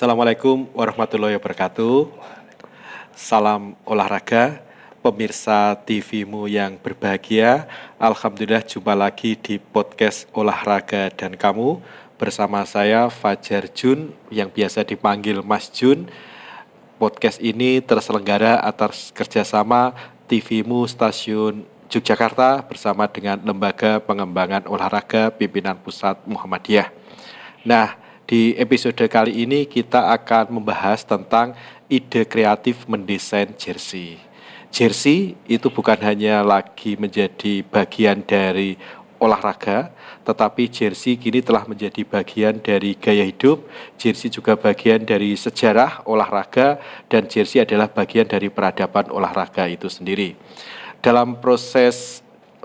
Assalamualaikum warahmatullahi wabarakatuh. Salam olahraga, pemirsa TV-mu yang berbahagia. Alhamdulillah jumpa lagi di podcast Olahraga dan Kamu bersama saya Fajar Jun yang biasa dipanggil Mas Jun. Podcast ini terselenggara atas kerjasama TV-mu Stasiun Yogyakarta bersama dengan Lembaga Pengembangan Olahraga Pimpinan Pusat Muhammadiyah. Nah, di episode kali ini kita akan membahas tentang ide kreatif mendesain jersey. Jersey itu bukan hanya lagi menjadi bagian dari olahraga, tetapi jersey kini telah menjadi bagian dari gaya hidup. Jersey juga bagian dari sejarah olahraga, dan jersey adalah bagian dari peradaban olahraga itu sendiri. Dalam proses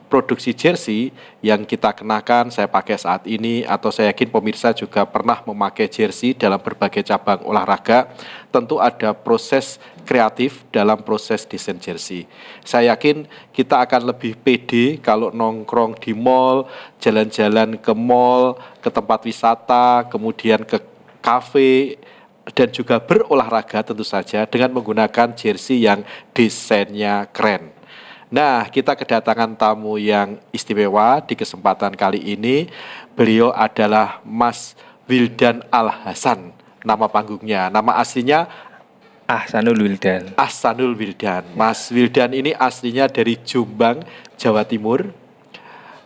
produksi jersey yang kita kenakan, saya pakai saat ini, atau saya yakin pemirsa juga pernah memakai jersey dalam berbagai cabang olahraga, tentu ada proses kreatif dalam proses desain jersey. Saya yakin kita akan lebih pede kalau nongkrong di mall, jalan-jalan ke mall, ke tempat wisata, kemudian ke kafe, dan juga berolahraga tentu saja dengan menggunakan jersey yang desainnya keren. Nah, kita kedatangan tamu yang istimewa di kesempatan kali ini. Beliau adalah Mas Wildan Al-Hasan, nama panggungnya. Nama aslinya Ahsanul Wildan. Ahsanul Wildan. Mas Wildan ini aslinya dari Jombang, Jawa Timur,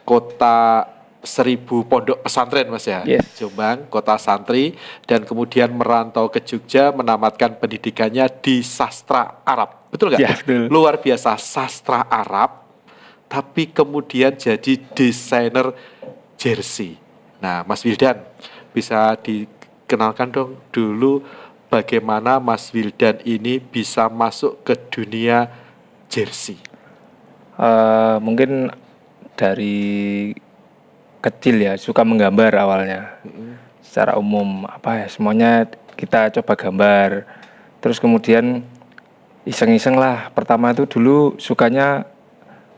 kota 1000 pondok pesantren, Mas ya. Yes. Jombang, kota santri, dan kemudian merantau ke Jogja menamatkan pendidikannya di sastra Arab. Betul nggak? Ya, betul. Luar biasa, sastra Arab, tapi kemudian jadi desainer jersey. Nah, Mas Wildan, bisa dikenalkan dong dulu bagaimana Mas Wildan ini bisa masuk ke dunia jersey? Mungkin dari kecil ya suka menggambar awalnya. Secara umum semuanya kita coba gambar. Terus kemudian iseng-iseng lah. Pertama itu dulu sukanya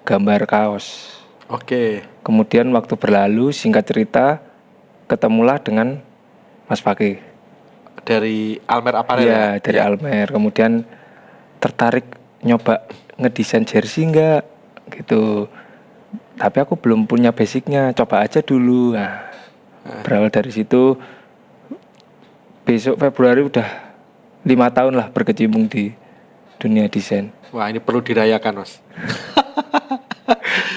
gambar kaos. Oke. Kemudian waktu berlalu, singkat cerita, ketemulah dengan Mas Fakih. Dari Almer Apparel ya? Dari Almer. Kemudian tertarik nyoba ngedesain jersey enggak gitu. Tapi aku belum punya basicnya, coba aja dulu. Nah, berawal dari situ, besok Februari udah 5 tahun lah berkecimpung di dunia desain. Wah, ini perlu dirayakan, Mas.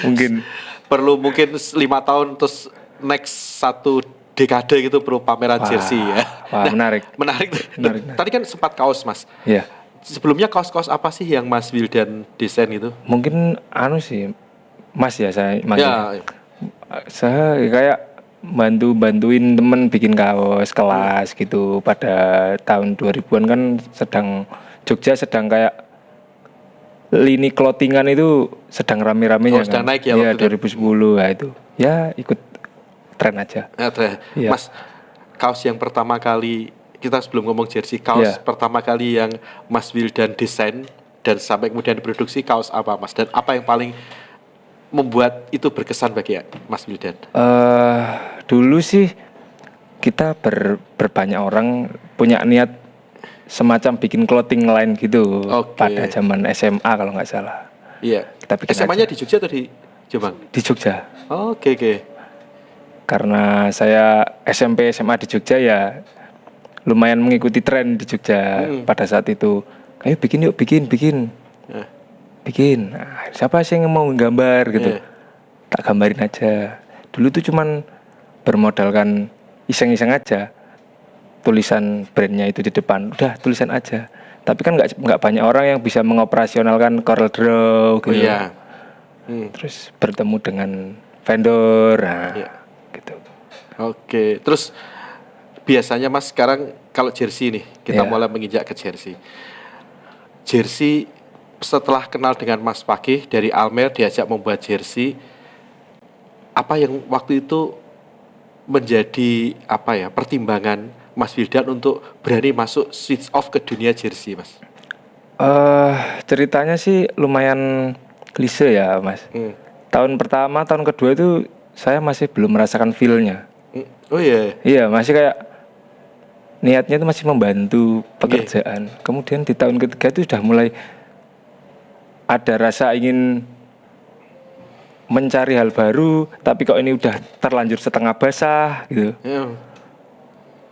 Mungkin 5 tahun, terus next 1 dekade gitu perlu pameran jersey ya. Wah, menarik. Tadi kan sempat kaos, Mas. Iya. Sebelumnya kaos-kaos apa sih yang Mas Wildan desain itu? Mungkin sih, Mas ya saya Ya. Saya kayak bantuin temen bikin kaos kelas gitu. Pada tahun 2000-an kan Jogja sedang kayak lini clothingan itu sedang rame-ramenya sedang kan. naik ya waktu 2010 ya itu. Ya ikut tren aja. Ya. Mas, kaos yang pertama kali, kita sebelum ngomong jersey, kaos pertama kali yang Mas Wildan desain dan sampai kemudian diproduksi, kaos apa, Mas? Dan apa yang paling membuat itu berkesan bagi Mas Wildan? Dulu sih kita berbanyak orang punya niat semacam bikin clothing line gitu. Pada zaman SMA kalau nggak salah. Iya. Kita bikin SMA-nya di Jogja atau di Jombang? Di Jogja. Oke. Karena saya SMP SMA di Jogja ya lumayan mengikuti tren di Jogja pada saat itu. Ayo bikin. Bikin. Nah, siapa sih yang mau gambar gitu? Tak gambarin aja. Dulu tuh cuman bermodalkan iseng-iseng aja. Tulisan brandnya itu di depan. Udah tulisan aja. Tapi kan nggak banyak orang yang bisa mengoperasionalkan Corel Draw gitu. Terus bertemu dengan vendor. Gitu. Oke. Terus biasanya, Mas, sekarang kalau jersey nih, kita mulai menginjak ke jersey. Jersey, setelah kenal dengan Mas Fakih dari Almer, diajak membuat jersey, apa yang waktu itu menjadi pertimbangan Mas Wildan untuk berani masuk switch off ke dunia jersey, Mas? Ceritanya sih lumayan klise ya, Mas. Tahun pertama, tahun kedua itu saya masih belum merasakan feel-nya. Oh iya. Iya, masih kayak niatnya itu masih membantu pekerjaan. Kemudian di tahun ketiga itu sudah mulai ada rasa ingin mencari hal baru, tapi kok ini udah terlanjur setengah basah gitu.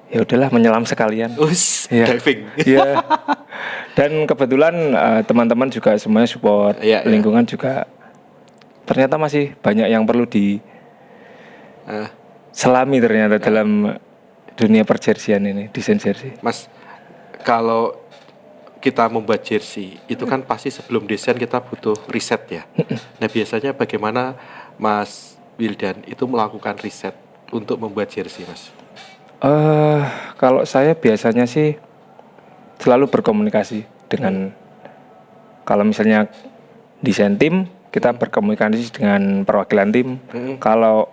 Ya udahlah, menyelam sekalian. Diving. Iya. Dan kebetulan teman-teman juga semuanya support, lingkungan juga ternyata masih banyak yang perlu selami ternyata dalam dunia perjersian ini, desain jersey. Mas, kalau kita membuat jersey itu kan pasti sebelum desain kita butuh riset ya. Nah, biasanya bagaimana Mas Wildan itu melakukan riset untuk membuat jersey, Mas? Kalau saya biasanya sih selalu berkomunikasi dengan kalau misalnya desain tim, kita berkomunikasi dengan perwakilan tim. Kalau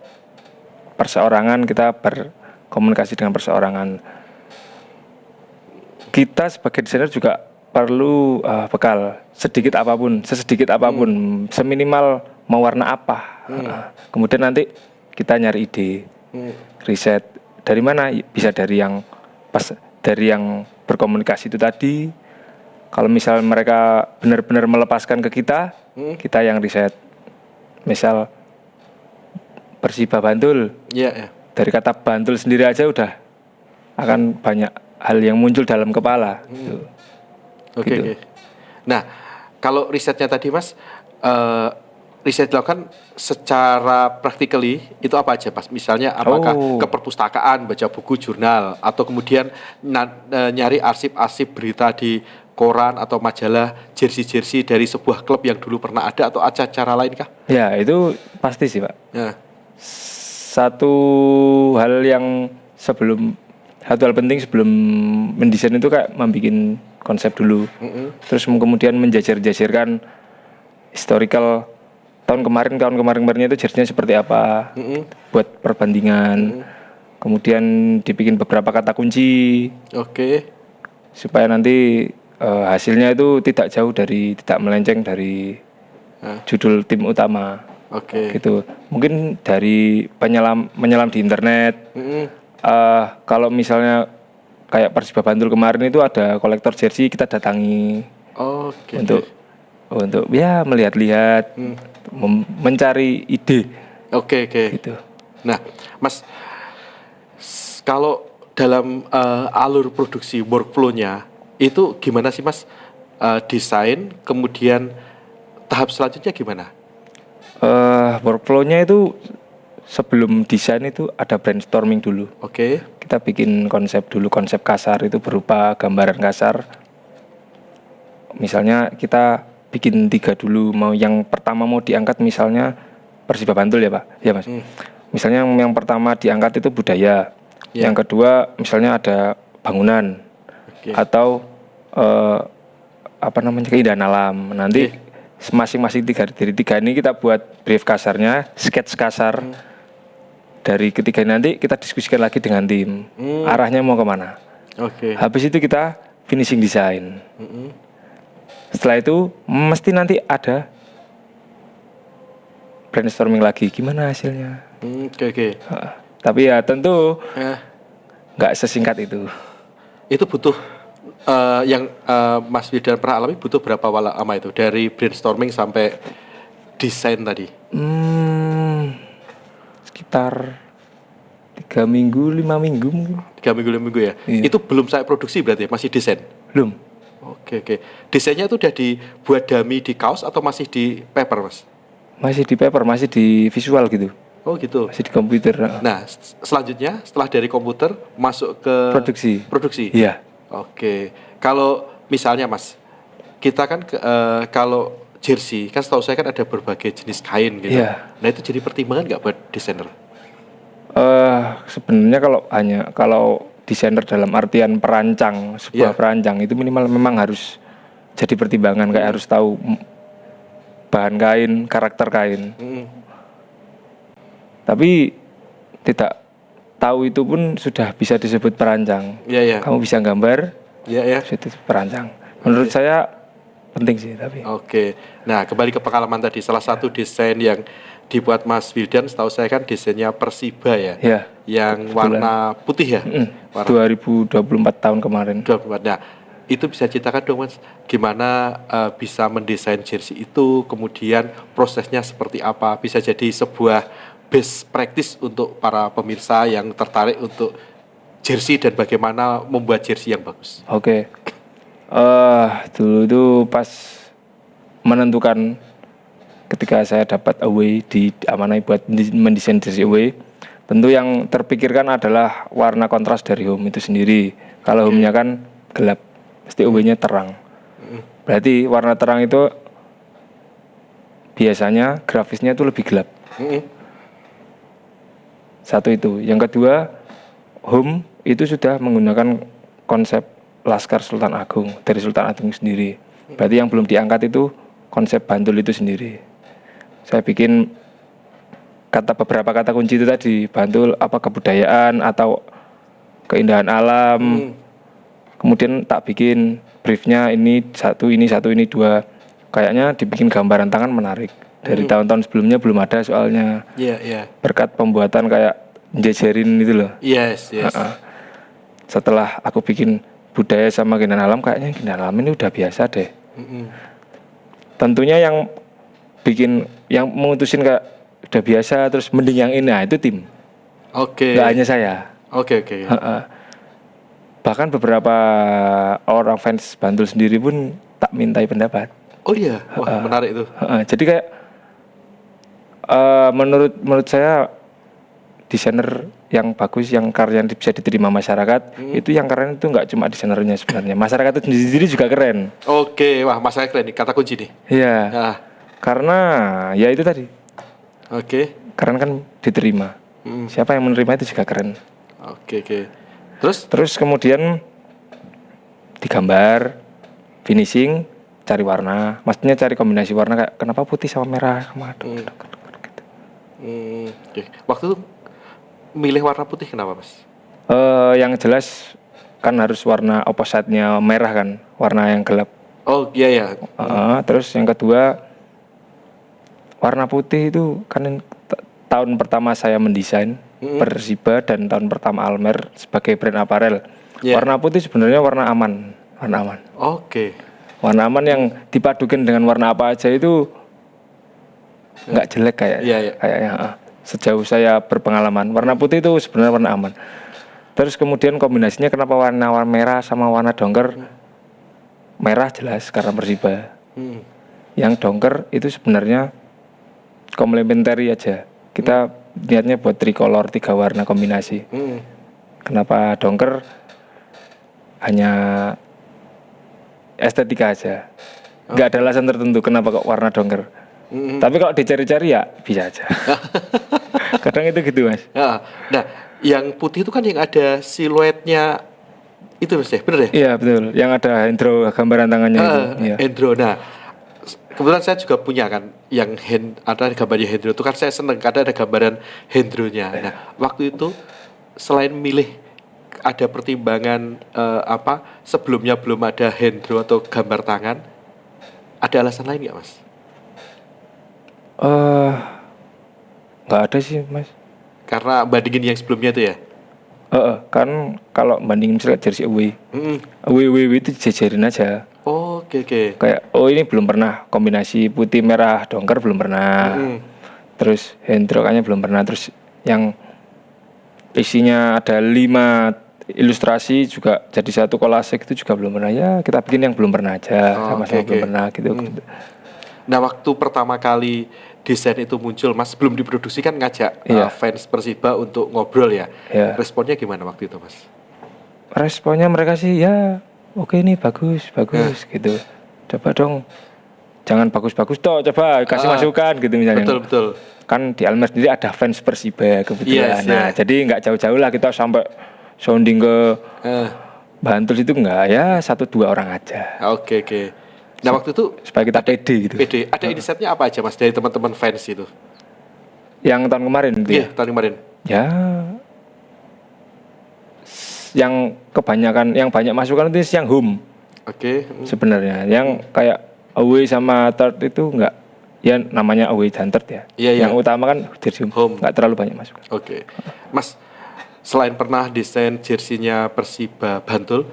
perseorangan, kita berkomunikasi dengan perseorangan. Kita sebagai desainer juga perlu bekal sesedikit apapun, seminimal mau warna apa. Kemudian nanti kita nyari ide, riset dari mana, bisa dari yang berkomunikasi itu tadi. Kalau misal mereka benar-benar melepaskan ke kita, kita yang riset. Misal Persiba Bantul, dari kata Bantul sendiri aja udah akan banyak hal yang muncul dalam kepala. Oke. Nah, kalau risetnya tadi Mas, riset dilakukan secara practically itu apa aja, Mas? Misalnya apakah ke perpustakaan, baca buku, jurnal, atau kemudian nyari arsip-arsip berita di koran atau majalah jersey-jersey dari sebuah klub yang dulu pernah ada, atau cara lain kah? Ya, itu pasti sih, Pak. Satu hal penting sebelum mendesain itu kayak membuat konsep dulu. Terus kemudian menjajar-jajarkan historical tahun kemarin itu jersey-nya seperti apa, buat perbandingan. Kemudian dibikin beberapa kata kunci. Supaya nanti hasilnya itu tidak melenceng dari judul tim utama. Gitu. Mungkin dari menyelam di internet. Kalau misalnya kayak Persiba Bantul kemarin itu ada kolektor jersey, kita datangi untuk ya melihat-lihat, mencari ide. Gitu. Nah, Mas, kalau dalam alur produksi workflow-nya itu gimana sih, Mas? Desain, kemudian tahap selanjutnya gimana? Workflow-nya itu sebelum desain itu ada brainstorming dulu. Kita bikin konsep dulu, konsep kasar itu berupa gambaran kasar. Misalnya kita bikin 3 dulu, yang pertama mau diangkat misalnya Persiba Bantul ya, Pak. Ya, Mas. Misalnya yang pertama diangkat itu budaya. Yang kedua misalnya ada bangunan. Atau keindahan alam. Nanti masing-masing dari 3 ini kita buat brief kasarnya, sketch kasar. Dari ketiga nanti kita diskusikan lagi dengan tim. Arahnya mau kemana. Habis itu kita finishing design. Setelah itu mesti nanti ada brainstorming lagi, gimana hasilnya. Tapi ya tentu nggak sesingkat itu. Itu butuh yang Mas Wildan pernah alami, butuh berapa lama itu dari brainstorming sampai desain tadi? Sekitar 3 minggu, 5 minggu mungkin. 3 minggu, 5 minggu ya? Iya. Itu belum saya produksi berarti, masih desain? Belum. Oke. Desainnya itu udah dibuat dummy di kaos atau masih di paper, Mas? Masih di paper, masih di visual gitu. Gitu. Masih di komputer. Nah, selanjutnya setelah dari komputer masuk ke produksi. Iya. Oke. Kalau misalnya, Mas, kita kan kalau jersey kan setahu saya kan ada berbagai jenis kain gitu. Nah, itu jadi pertimbangan nggak buat desainer? Sebenarnya kalau desainer dalam artian perancang, sebuah perancang itu minimal memang harus jadi pertimbangan, kayak harus tahu bahan kain, karakter kain. Tapi tidak tahu itu pun sudah bisa disebut perancang. Kamu bisa gambar, sudah perancang. Menurut saya penting sih tapi. Oke. Nah, kembali ke pengalaman tadi, salah satu desain yang dibuat Mas Wildan, setahu saya kan desainnya Persiba ya, Ya, yang kebetulan. warna putih ya, warna 2024 tahun kemarin. 24. Nah, itu bisa ceritakan dong Mas, gimana bisa mendesain jersey itu, kemudian prosesnya seperti apa, bisa jadi sebuah best practice untuk para pemirsa yang tertarik untuk jersey dan bagaimana membuat jersey yang bagus. Oke. Dulu itu pas menentukan ketika saya dapat away diamanai buat mendesain jersey away, tentu yang terpikirkan adalah warna kontras dari home itu sendiri. Kalau home-nya kan gelap, pasti away-nya terang. Berarti warna terang itu biasanya grafisnya itu lebih gelap. Satu itu. Yang kedua, home itu sudah menggunakan konsep Laskar Sultan Agung dari Sultan Agung sendiri. Berarti yang belum diangkat itu konsep Bantul itu sendiri. Saya bikin beberapa kata kunci itu tadi, Bantul apa kebudayaan atau keindahan alam. Kemudian tak bikin briefnya ini satu ini dua. Kayaknya dibikin gambaran tangan menarik. Dari tahun-tahun sebelumnya belum ada soalnya. Berkat pembuatan kayak jejerin itu loh. Yes. Setelah aku bikin budaya sama keindahan alam, kayaknya keindahan alam ini udah biasa deh. Tentunya yang memutusin kayak udah biasa terus mending yang ini, nah itu tim. Oke. Gak hanya saya. Oke. Bahkan beberapa orang fans Bantul sendiri pun tak mintai pendapat. Oh iya, wah menarik itu. Jadi kayak menurut saya desainer yang bagus, yang karyanya bisa diterima masyarakat, itu yang keren itu nggak cuma desainernya sebenarnya, masyarakat itu sendiri juga keren. Oke, wah masyarakat keren nih, kata kunci nih. Iya. Karena ya itu tadi. Oke. Keren kan diterima. Siapa yang menerima itu juga keren. Oke. Terus kemudian digambar, finishing, cari warna. Maksudnya cari kombinasi warna kayak kenapa putih sama merah sama gitu. Oke. Waktu itu milih warna putih kenapa Mas? Yang jelas kan harus warna opposite-nya merah kan, warna yang gelap. Oh iya. Terus yang kedua warna putih itu kan tahun pertama saya mendesain Persiba dan tahun pertama Almer sebagai brand aparel. Warna putih sebenarnya warna aman. Oke. Warna aman yang dipadukan dengan warna apa aja itu nggak jelek kayaknya. Sejauh saya berpengalaman, warna putih itu sebenarnya warna aman. Terus kemudian kombinasinya kenapa warna merah sama warna dongker? Merah jelas karena Persiba. Yang dongker itu sebenarnya komplementari aja. Kita niatnya buat tricolor 3 warna kombinasi. Kenapa dongker? Hanya estetika aja. Nggak ada alasan tertentu kenapa kok warna dongker. Tapi kalau dicari-cari ya bisa aja. Kadang itu gitu Mas. Nah, yang putih itu kan yang ada siluetnya itu Mas ya, bener ya? Iya betul. Yang ada Hendro gambaran tangannya itu. Iya. Hendro. Nah, kebetulan saya juga punya kan yang ada gambarnya Hendro itu kan saya seneng karena ada gambaran Hendronya. Nah, waktu itu selain milih ada pertimbangan sebelumnya belum ada Hendro atau gambar tangan, ada alasan lain nggak Mas? Nggak ada sih Mas. Karena bandingin yang sebelumnya itu ya? Kan kalau bandingin misalnya jersey away itu jejerin aja. Oke. Kayak ini belum pernah kombinasi putih merah dongker belum pernah. Terus Hendro kayaknya belum pernah. Terus yang isinya ada 5 ilustrasi juga jadi satu kolase itu juga belum pernah. Ya kita bikin yang belum pernah aja, sama-sama belum pernah gitu. Nah, waktu pertama kali desain itu muncul, Mas belum diproduksi kan ngajak fans Persiba untuk ngobrol ya. Responnya gimana waktu itu, Mas? Responnya mereka sih ya oke ini bagus gitu. Coba dong, jangan bagus-bagus toh, coba kasih masukan gitu misalnya. Betul. Kan di Almer sendiri ada fans Persiba kebetulan. Jadi nggak jauh-jauh lah kita sampai sounding ke Bantul itu enggak, ya 1-2 orang aja. Oke. Nah waktu itu supaya kita pede gitu. Ada insight-nya apa aja Mas dari teman-teman fans itu? Yang tahun kemarin gitu. Iya, tahun kemarin. Ya. Yang kebanyakan yang banyak masukan itu yang home. Oke. Sebenarnya yang kayak away sama third itu enggak, ya namanya away dan third ya. Iya. Yang utama kan jersey Home. enggak terlalu banyak masuk. Oke. Mas, selain pernah desain jersinya Persiba Bantul,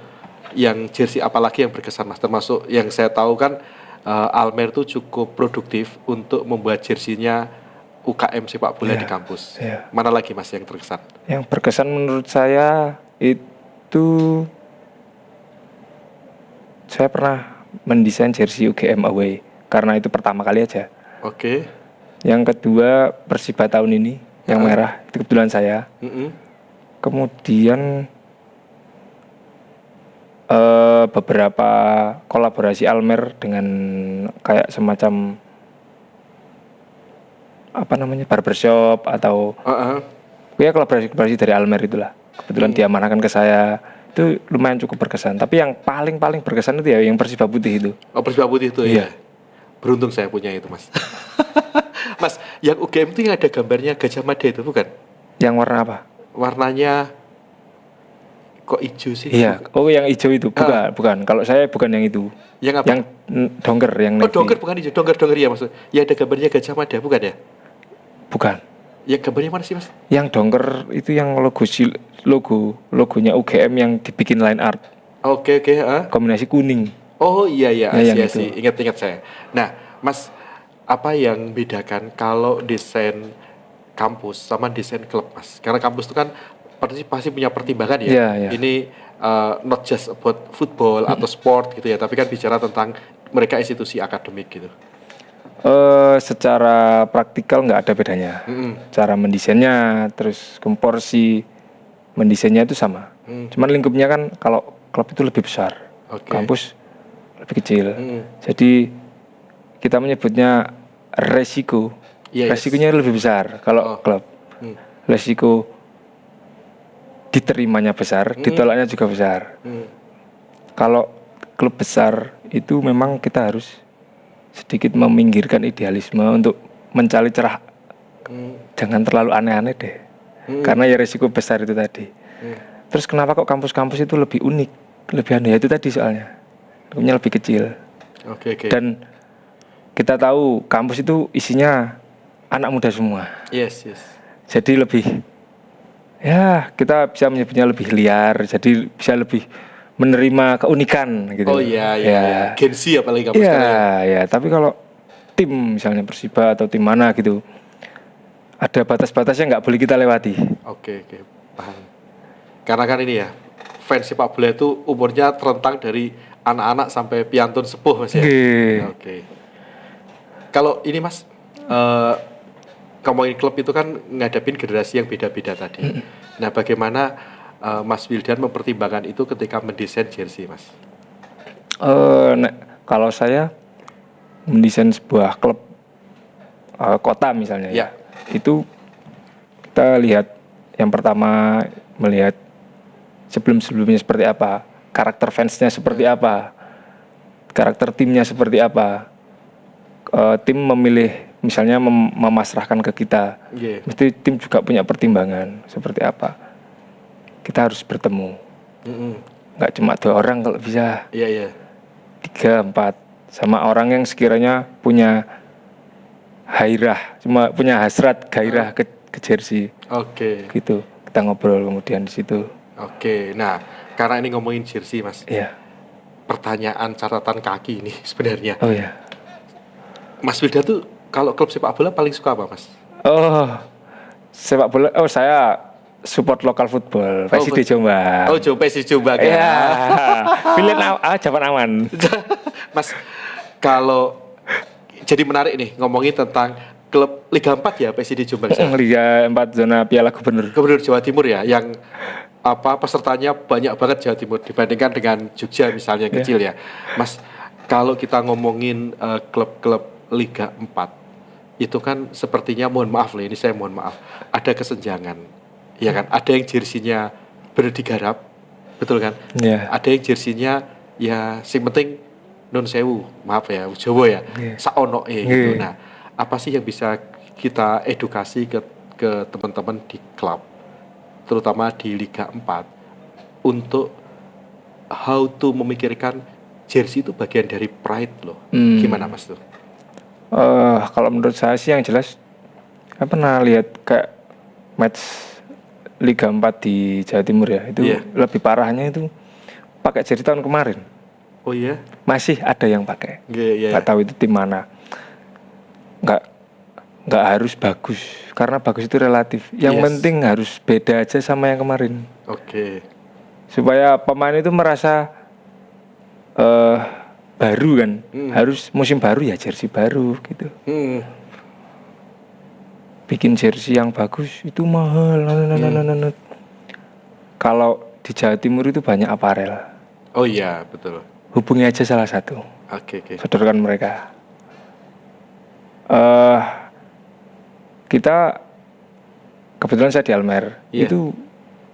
yang jersey apalagi yang berkesan Mas? Termasuk yang saya tahu kan Almer tuh cukup produktif untuk membuat jersinya UKM sepak bola di kampus. Iya. Mana lagi Mas yang terkesan? Yang berkesan menurut saya itu saya pernah mendesain jersey UGM away karena itu pertama kali aja. Oke. Yang kedua Persiba tahun ini yang merah itu kebetulan saya. Kemudian beberapa kolaborasi Almer dengan kayak semacam apa namanya barbershop atau ya kolaborasi dari Almer itulah. Kebetulan diamanahkan ke saya, itu lumayan cukup berkesan. Tapi yang paling berkesan itu ya yang Persiba Putih itu. Oh, Persiba Putih itu ya. Beruntung saya punya itu Mas. Mas, yang UGM itu yang ada gambarnya Gajah Mada itu bukan? Yang warna apa? Warnanya kok hijau sih? Iya. Oh, yang hijau itu bukan. Kalau saya bukan yang itu. Yang apa? Yang dongker, yang navy. Oh, dongker bukan hijau, dongker ya maksud. Ya ada gambarnya Gajah Mada bukan ya? Bukan. Ya gambarnya mana sih Mas? Yang dongker itu yang logonya UGM yang dibikin line art. Oke. Kombinasi kuning. Oh iya yang sih. Ingat saya. Nah, Mas, apa yang bedakan kalau desain kampus sama desain klub Mas? Karena kampus itu kan pasti punya pertimbangan ya. Iya. Ini not just about football atau sport gitu ya, tapi kan bicara tentang mereka institusi akademik gitu. Secara praktikal nggak ada bedanya. Cara mendesainnya, terus komporsi mendesainnya itu sama. Cuman lingkupnya kan kalau klub itu lebih besar, kampus lebih kecil. Jadi kita menyebutnya resiko. Resikonya lebih besar kalau klub. Resiko diterimanya besar, ditolaknya juga besar. Kalau klub besar itu memang kita harus sedikit meminggirkan idealisme untuk mencari cerah. Jangan terlalu aneh-aneh deh. Karena ya resiko besar itu tadi. Terus kenapa kok kampus-kampus itu lebih unik, lebih aneh itu tadi soalnya. Lingkupnya lebih kecil. Oke. Dan kita tahu kampus itu isinya anak muda semua. Yes. Jadi lebih ya kita bisa menyebutnya lebih liar, jadi bisa lebih menerima keunikan gitu. Oh iya. Gen Z apalagi kampus ya. Tapi kalau tim misalnya Persiba atau tim mana gitu, ada batas-batasnya nggak boleh kita lewati. Oke, paham. Karena kan ini ya, fans sepak bola itu umurnya terentang dari anak-anak sampai piantun sepuh Mas ya. Oke. Kalau ini Mas, ngomongin klub itu kan ngadepin generasi yang beda-beda tadi. Nah, bagaimana Mas Wildan mempertimbangkan itu ketika mendesain jersey, Mas? Kalau saya mendesain sebuah klub kota misalnya, itu kita lihat yang pertama melihat sebelumnya seperti apa, karakter fansnya seperti apa, karakter timnya seperti apa. Tim memilih misalnya memasrahkan ke kita, mesti tim juga punya pertimbangan seperti apa. Kita harus bertemu, nggak cuma 2 orang kalau bisa, 3, 4 sama orang yang sekiranya punya cuma punya hasrat gairah ke jersey. Gitu kita ngobrol kemudian di situ. Nah karena ini ngomongin jersey Mas, pertanyaan catatan kaki ini sebenarnya. Mas Wildan tuh kalau klub sepak bola paling suka apa Mas? Sepak bola, saya support lokal football, PSID Jombang. PSID Jombang ya. Pilihan jawaban aman. Mas, kalau jadi menarik nih ngomongin tentang klub Liga 4 ya, PSID Jombang. Liga 4 zona Piala Gubernur Jawa Timur ya, yang pesertanya banyak banget Jawa Timur dibandingkan dengan Jogja misalnya kecil ya. Mas, kalau kita ngomongin klub-klub Liga 4 itu kan sepertinya mohon maaf ada kesenjangan. Ya kan, ada yang jersinya bener digarap, betul kan? Ada yang jersinya ya sing penting nun sewu, maaf ya, Jawa ya, saono gitu. Nah, apa sih yang bisa kita edukasi ke teman-teman di klub, terutama di Liga 4 untuk how to memikirkan jersey itu bagian dari pride loh. Gimana Mas tuh? Kalau menurut saya sih yang jelas, saya pernah lihat kayak match Liga 4 di Jawa Timur ya, itu lebih parahnya itu pakai jersey tahun kemarin. Oh iya? Masih ada yang pakai. Nggak tahu itu tim mana. Nggak harus bagus, karena bagus itu relatif. Yang penting harus beda aja sama yang kemarin. Oke. Supaya pemain itu merasa baru kan. Harus musim baru ya jersey baru gitu. Bikin jersey yang bagus itu mahal. Kalau di Jawa Timur itu banyak aparel. Oh iya, betul. Hubungi aja salah satu. Oke. Sodorkan mereka. Kita kebetulan saya di Almer. Itu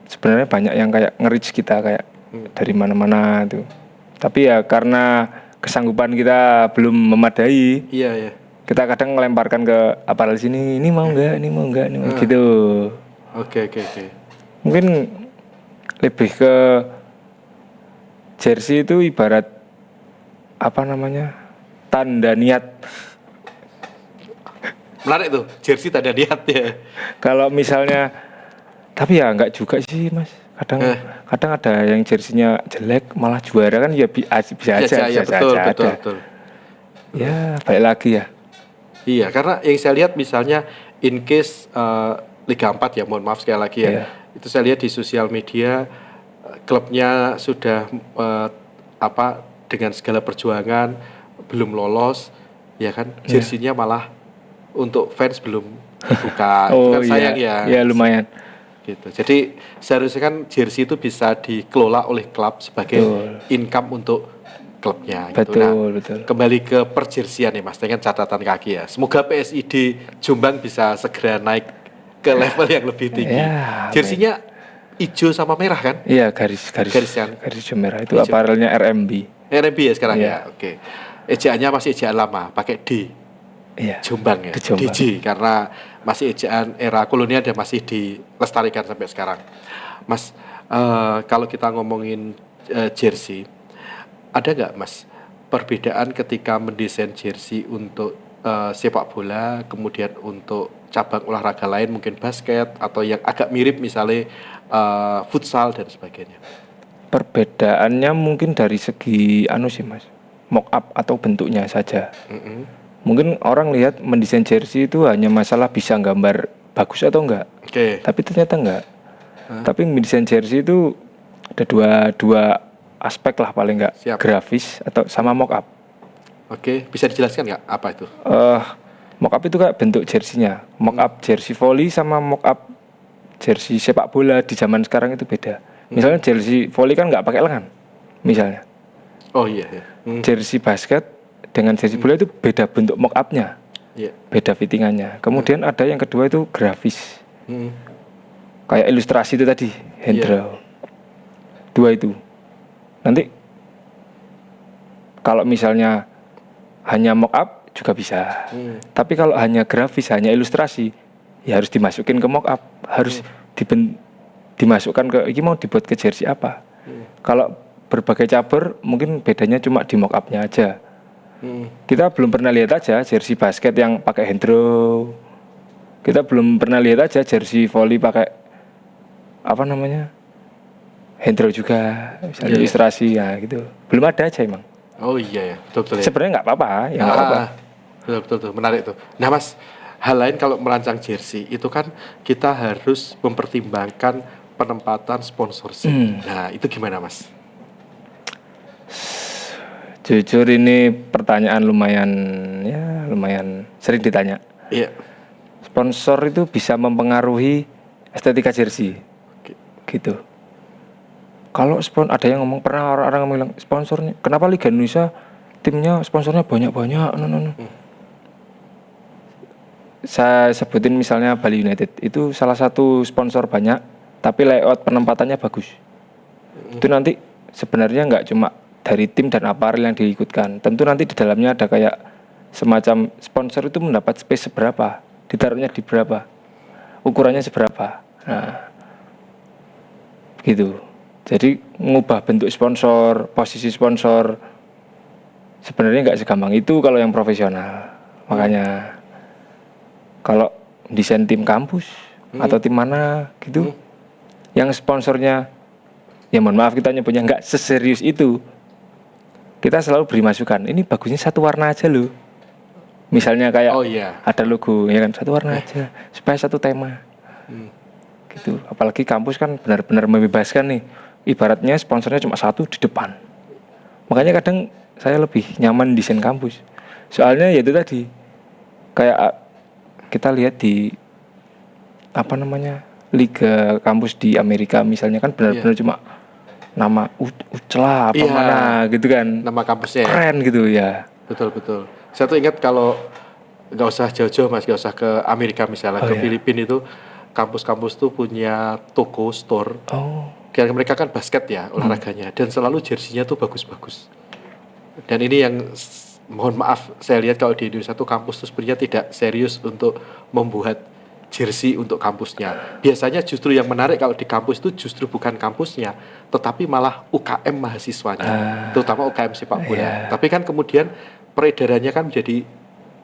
sebenarnya banyak yang kayak nge-reach kita kayak dari mana-mana tuh. Tapi ya karena kesanggupan kita belum memadai. Iya. Kita kadang melemparkan ke aparel sini, ini mau enggak, gitu. Oke. Mungkin lebih ke jersey itu ibarat tanda niat. Menarik tuh, jersey tanda niat ya. Kalau misalnya, tapi ya enggak juga sih Mas. Kadang ada yang jersinya jelek malah juara kan ya bisa aja. Betul. Ya balik lagi ya. Iya, karena yang saya lihat misalnya in case Liga 4 ya, mohon maaf sekali lagi ya. Itu saya lihat di sosial media klubnya sudah dengan segala perjuangan belum lolos, ya kan? Jersinya malah untuk fans belum dibuka. Itu kan sayang ya. Ya lumayan. Gitu. Jadi seharusnya kan jersey itu bisa dikelola oleh klub sebagai income untuk klubnya. Betul. Kembali ke perjersian nih Mas, dengan catatan kaki ya. Semoga PSID Jombang bisa segera naik ke level yang lebih tinggi. Jersinya hijau sama merah kan? Iya, garis merah itu aparelnya RMB ya sekarang ya. Oke. Ejaannya masih ejaan lama, pakai D. Iya. Jombang ya. DJ karena masih ejaan era kolonial dan masih dilestarikan sampai sekarang. Mas, kalau kita ngomongin jersey, ada nggak Mas perbedaan ketika mendesain jersey untuk sepak bola, kemudian untuk cabang olahraga lain mungkin basket atau yang agak mirip misalnya futsal dan sebagainya? Perbedaannya mungkin dari segi sih Mas, mock up atau bentuknya saja. Mungkin orang lihat mendesain jersey itu hanya masalah bisa gambar bagus atau enggak. Tapi ternyata enggak. Tapi mendesain jersey itu ada dua aspek lah paling enggak. Grafis atau sama mock up. Bisa dijelaskan enggak apa itu? Mock up itu kayak bentuk jersinya. Mock up jersey volley sama mock up jersey sepak bola di zaman sekarang itu beda. Misalnya jersey volley kan enggak pakai lengan. Misalnya. Oh iya. Jersey basket dengan jersey bola itu beda bentuk mock up-nya. Beda fittingannya. Kemudian ada yang kedua itu grafis. Kayak ilustrasi itu tadi, hand draw. Dua itu. Nanti kalau misalnya hanya mock up juga bisa. Tapi kalau hanya grafis, hanya ilustrasi, ya harus dimasukin ke mock up, harus dimasukkan ke ini mau dibuat ke jersey apa. Kalau berbagai cabur mungkin bedanya cuma di mock up-nya aja. Kita belum pernah lihat aja jersey basket yang pakai hand draw. Kita belum pernah lihat aja jersey volley pakai hand draw juga, misalnya ilustrasi ya gitu. Belum ada aja emang. Oh iya ya, betul ya. Sebenarnya nggak apa-apa, ya nggak apa-apa. Betul, menarik tuh. Nah Mas, hal lain kalau merancang jersey itu kan kita harus mempertimbangkan penempatan sponsorship. Nah itu gimana Mas? Jujur ini pertanyaan lumayan sering ditanya. Iya. Sponsor itu bisa mempengaruhi estetika jersey. Gitu. Kalau ada yang ngomong, pernah orang bilang sponsornya, kenapa Liga Indonesia timnya sponsornya banyak-banyak? Saya sebutin misalnya Bali United, itu salah satu sponsor banyak, tapi layout penempatannya bagus. Itu nanti sebenarnya nggak cuma dari tim dan aparel yang diikutkan. Tentu nanti di dalamnya ada kayak semacam sponsor itu mendapat space seberapa, ditaruhnya di berapa, ukurannya seberapa. Nah, gitu. Jadi ngubah bentuk sponsor, posisi sponsor, sebenarnya nggak segampang itu kalau yang profesional. Makanya kalau desain tim kampus atau tim mana gitu, yang sponsornya, ya mohon maaf kita nyebutnya nggak seserius itu, kita selalu beri masukan. Ini bagusnya satu warna aja loh. Misalnya kayak ada logo, ya kan satu warna aja, supaya satu tema. Gitu. Apalagi kampus kan benar-benar membebaskan nih. Ibaratnya sponsornya cuma satu di depan. Makanya kadang saya lebih nyaman desain kampus. Soalnya ya itu tadi, kayak kita lihat di liga kampus di Amerika misalnya kan benar-benar cuma nama Ucla mana gitu kan. Nama kampusnya. Keren gitu ya. Betul. Saya tuh ingat kalau nggak usah jauh-jauh Mas, nggak usah ke Amerika misalnya, ke Filipina itu kampus-kampus tuh punya toko store. Karena mereka kan basket ya olahraganya, dan selalu jersinya tuh bagus-bagus. Dan ini yang mohon maaf saya lihat kalau di Indonesia tuh kampus tuh sebenarnya tidak serius untuk membuat jersey untuk kampusnya. Biasanya justru yang menarik kalau di kampus itu justru bukan kampusnya, tetapi malah UKM mahasiswanya, terutama UKM sepak bola. Tapi kan kemudian peredarannya kan menjadi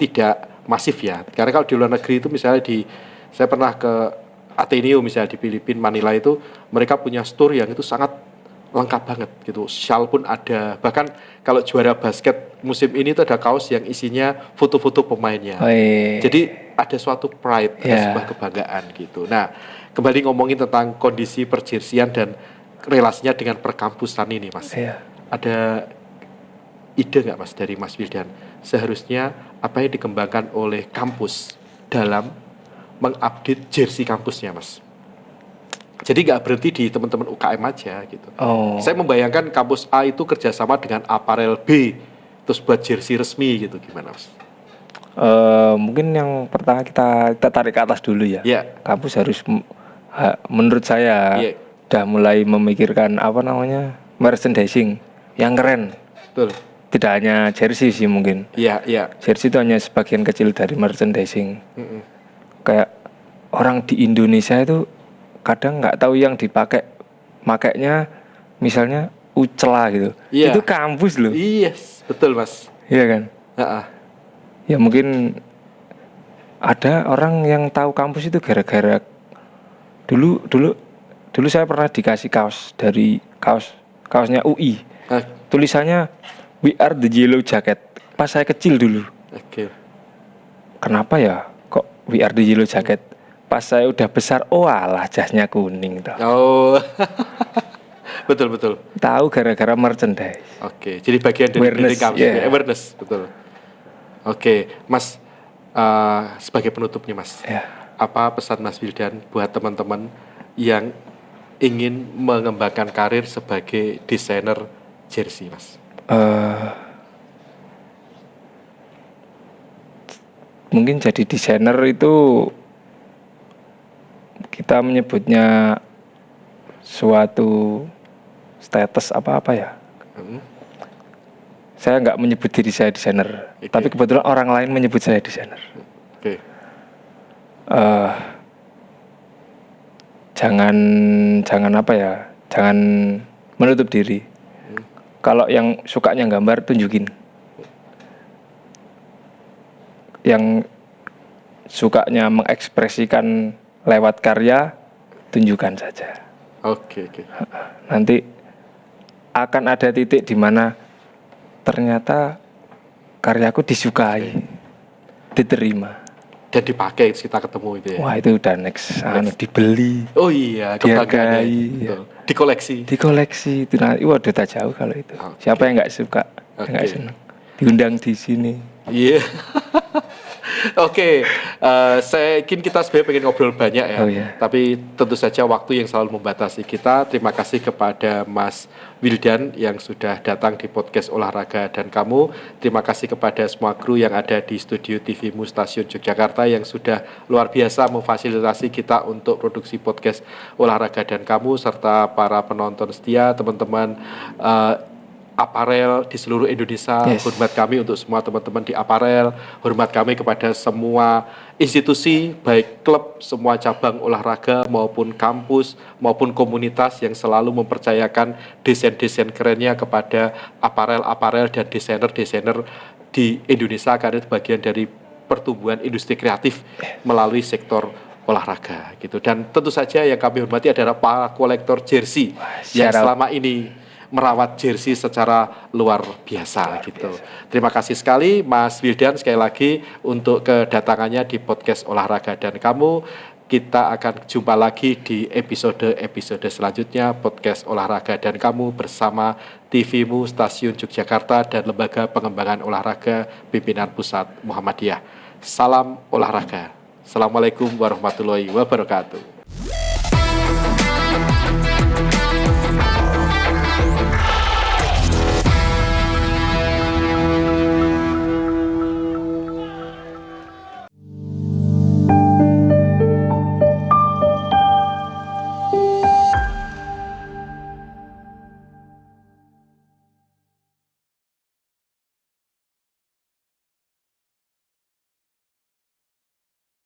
tidak masif ya. Karena kalau di luar negeri itu misalnya saya pernah ke Ateneo misalnya di Filipina, Manila itu mereka punya store yang itu sangat lengkap banget gitu. Shawl pun ada. Bahkan kalau juara basket musim ini itu ada kaos yang isinya foto-foto pemainnya. Jadi ada suatu pride, ada sebuah kebanggaan gitu. Nah, kembali ngomongin tentang kondisi perjersian dan relasinya dengan perkampusan ini, Mas. Ada ide nggak Mas dari Mas Wildan? Seharusnya apa yang dikembangkan oleh kampus dalam mengupdate jersey kampusnya, Mas? Jadi nggak berhenti di teman-teman UKM aja gitu. Saya membayangkan kampus A itu kerjasama dengan aparel B, terus buat jersey resmi gitu, gimana Mas? Mungkin yang pertama kita tarik ke atas dulu ya. Kampus harus menurut saya udah mulai memikirkan merchandising yang keren. Betul. Tidak hanya jersey sih mungkin. Jersey itu hanya sebagian kecil dari merchandising. Kayak orang di Indonesia itu kadang nggak tahu yang makainya misalnya Ucla gitu. Itu kampus loh. Betul Mas. Iya kan? Ya mungkin ada orang yang tahu kampus itu gara-gara dulu saya pernah dikasih kaosnya UI. Tulisannya We Are the Yellow Jacket. Pas saya kecil dulu. Kenapa ya kok We Are the Yellow Jacket? Pas saya udah besar, alah jasnya kuning toh. Betul. Tahu gara-gara merchandise. Jadi bagian dari branding kampus, awareness, betul. Mas, sebagai penutupnya Mas, apa pesan Mas Wildan buat teman-teman yang ingin mengembangkan karir sebagai desainer jersey, Mas? Mungkin jadi desainer itu kita menyebutnya suatu status apa ya. Saya nggak menyebut diri saya desainer, tapi kebetulan orang lain menyebut saya desainer. Jangan menutup diri. Kalau yang sukanya gambar, tunjukin. Yang sukanya mengekspresikan lewat karya, tunjukkan saja. Nanti akan ada titik di mana ternyata karyaku disukai, diterima. Dan dipakai kita ketemu itu ya. Wah itu udah next. Dibeli. Dihargai. Dikoleksi itu nanti. Waduh tak jauh kalau itu. Siapa yang nggak suka, nggak senang. Diundang di sini. Saya yakin kita sebenarnya pengen ngobrol banyak ya. Tapi tentu saja waktu yang selalu membatasi kita. Terima kasih kepada Mas Wildan yang sudah datang di podcast Olahraga dan Kamu. Terima kasih kepada semua kru yang ada di studio TVMU Stasiun Yogyakarta yang sudah luar biasa memfasilitasi kita untuk produksi podcast Olahraga dan Kamu, serta para penonton setia, teman-teman aparel di seluruh Indonesia. Yes. Hormat kami untuk semua teman-teman di aparel, hormat kami kepada semua institusi, baik klub, semua cabang olahraga maupun kampus, maupun komunitas yang selalu mempercayakan desain-desain kerennya kepada aparel-aparel dan desainer-desainer di Indonesia, karena itu bagian dari pertumbuhan industri kreatif melalui sektor olahraga gitu. Dan tentu saja yang kami hormati adalah para kolektor jersey yang selama ini merawat jersey secara luar biasa gitu. Terima kasih sekali Mas Wildan sekali lagi untuk kedatangannya di podcast olahraga dan kamu. Kita akan jumpa lagi di episode selanjutnya podcast olahraga dan kamu bersama TVmu Stasiun Yogyakarta dan Lembaga Pengembangan Olahraga Pimpinan Pusat Muhammadiyah. Salam olahraga. Assalamualaikum warahmatullahi wabarakatuh.